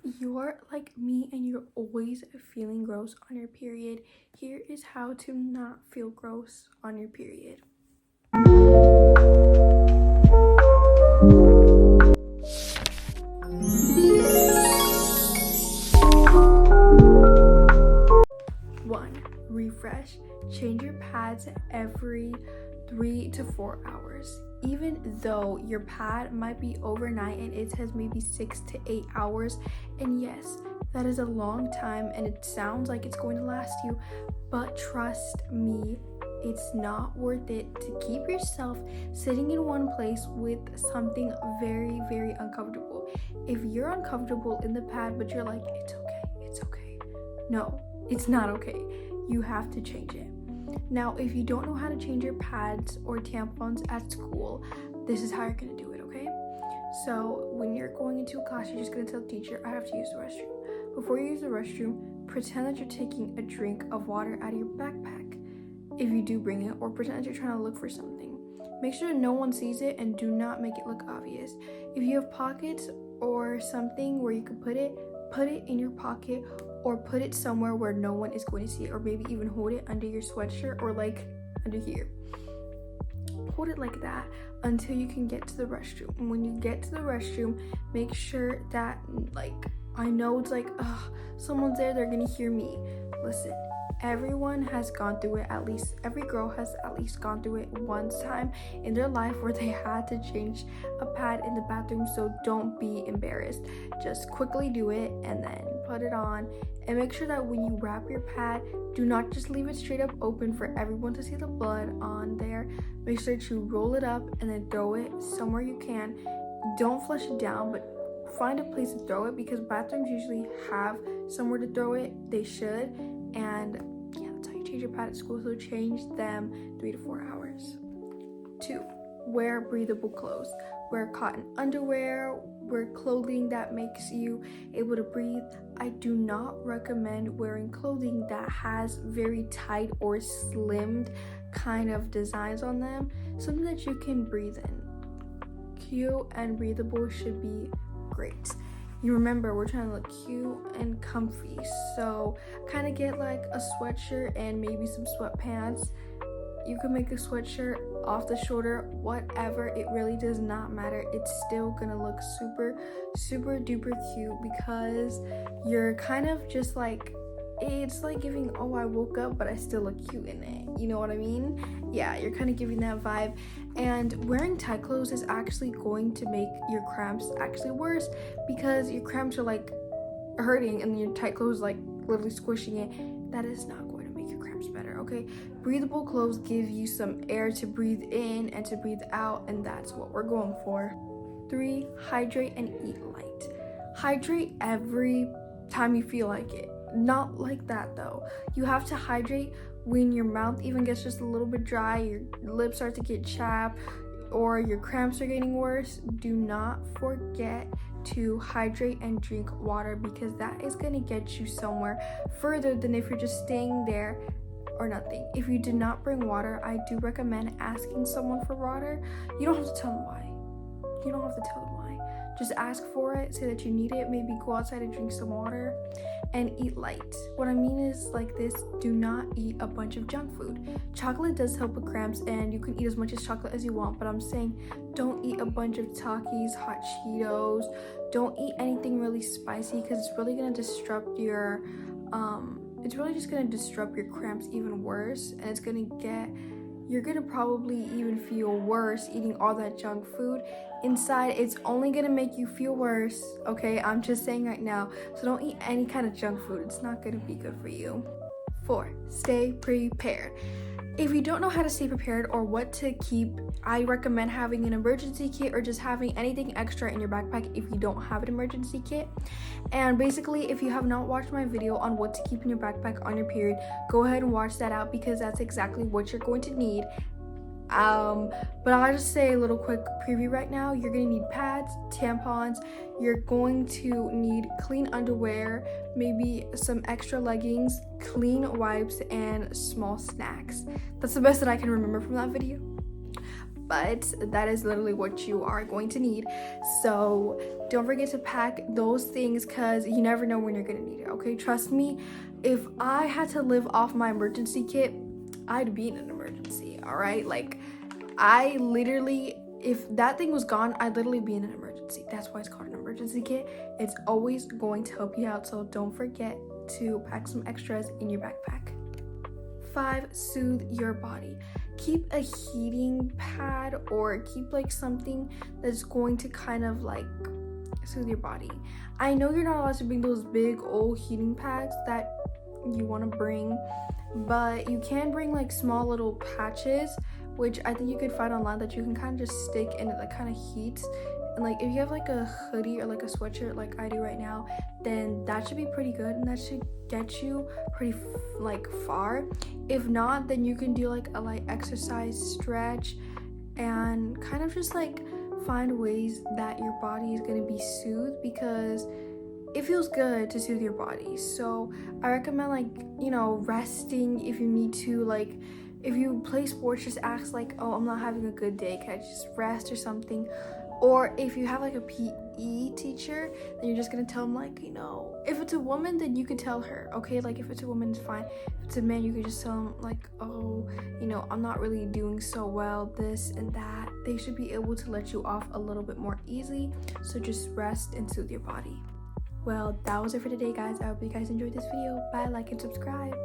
you're like me and you're always feeling gross on your period, here is how to not feel gross on your period. One, refresh. Change your pads every 3 to 4 hours. Even though your pad might be overnight and it says maybe 6 to 8 hours, and yes, that is a long time and it sounds like it's going to last you, but trust me, it's not worth it to keep yourself sitting in one place with something very, very uncomfortable. If you're uncomfortable in the pad, but you're like, it's okay. No, it's not okay. You have to change it. Now, if you don't know how to change your pads or tampons at school, this is how you're gonna do it, okay? So when you're going into a class, you're just gonna tell the teacher, I have to use the restroom. Before you use the restroom, pretend that you're taking a drink of water out of your backpack, if you do bring it, or pretend that you're trying to look for something. Make sure no one sees it and do not make it look obvious. If you have pockets or something where you can put it in your pocket, or put it somewhere where no one is going to see it, or maybe even hold it under your sweatshirt or like under here. Hold it like that until you can get to the restroom. And when you get to the restroom, make sure that, like, I know it's like, someone's there, they're gonna hear me. Listen, everyone has gone through it, at least every girl has at least gone through it once time in their life where they had to change a pad in the bathroom, so don't be embarrassed. Just quickly do it and then put it on, and make sure that when you wrap your pad, do not just leave it straight up open for everyone to see the blood on there. Make sure to roll it up and then throw it somewhere you can. Don't flush it down, but find a place to throw it, because bathrooms usually have somewhere to throw it. They should. And yeah, that's how you change your pad at school. So change them 3 to 4 hours. 2, wear breathable clothes. Wear cotton underwear, wear clothing that makes you able to breathe. I do not recommend wearing clothing that has very tight or slimmed kind of designs on them. Something that you can breathe in. Cute and breathable should be great. You remember, we're trying to look cute and comfy, so kind of get like a sweatshirt and maybe some sweatpants. You can make a sweatshirt off the shoulder, whatever, it really does not matter. It's still gonna look super, super duper cute, because you're kind of just like, it's like giving, oh, I woke up but I still look cute in it, you know what I mean? Yeah, you're kind of giving that vibe. And wearing tight clothes is actually going to make your cramps actually worse, because your cramps are like hurting and your tight clothes like literally squishing it. That is not going to make your cramps better, okay? Breathable clothes give you some air to breathe in and to breathe out, and that's what we're going for. 3, hydrate and eat light. Hydrate every time you feel like it. Not like that though. You have to hydrate when your mouth even gets just a little bit dry, your lips start to get chapped, or your cramps are getting worse. Do not forget to hydrate and drink water, because that is going to get you somewhere further than if you're just staying there or nothing. If you did not bring water, I do recommend asking someone for water. You don't have to tell them why. You don't have to tell them why. Just ask for it, say that you need it, maybe go outside and drink some water, and eat light. What I mean is like this, do not eat a bunch of junk food. Chocolate does help with cramps, and you can eat as much as chocolate as you want, but I'm saying don't eat a bunch of Takis, hot Cheetos. Don't eat anything really spicy, because it's really gonna disrupt your, it's really just gonna disrupt your cramps even worse, and it's gonna get, you're gonna probably even feel worse eating all that junk food. Inside, it's only gonna make you feel worse, okay? I'm just saying right now. So don't eat any kind of junk food. It's not gonna be good for you. 4, stay prepared. If you don't know how to stay prepared or what to keep, I recommend having an emergency kit, or just having anything extra in your backpack if you don't have an emergency kit. And basically, if you have not watched my video on what to keep in your backpack on your period, go ahead and watch that out, because that's exactly what you're going to need. But I'll just say a little quick preview right now. You're gonna need pads, tampons, you're going to need clean underwear, maybe some extra leggings, clean wipes, and small snacks. That's the best that I can remember from that video. but that is literally what you are going to need. So don't forget to pack those things, because you never know when you're gonna need it. Okay, trust me, if I had to live off my emergency kit, I'd be in an emergency. All right, like I literally, if that thing was gone, I'd literally be in an emergency. That's why it's called an emergency kit. It's always going to help you out, so don't forget to pack some extras in your backpack. 5, soothe your body. Keep a heating pad, or keep like something that's going to kind of like soothe your body. I know you're not allowed to bring those big old heating pads that you want to bring, but you can bring like small little patches, which I think you could find online, that you can kind of just stick and it like kind of heats. And like if you have like a hoodie or like a sweatshirt like I do right now, then that should be pretty good, and that should get you pretty like far. If not, then you can do like a light exercise, stretch, and kind of just like find ways that your body is going to be soothed, because it feels good to soothe your body. So I recommend, like, you know, resting if you need to. Like if you play sports, just ask like, oh, I'm not having a good day, can I just rest or something? Or if you have like a PE teacher, then you're just gonna tell them, like, you know, if it's a woman, then you could tell her, okay? Like if it's a woman, it's fine. If it's a man, you could just tell them like, oh, you know, I'm not really doing so well, this and that. They should be able to let you off a little bit more easily. So just rest and soothe your body. Well, that was it for today, guys. I hope you guys enjoyed this video. Bye, like, and subscribe.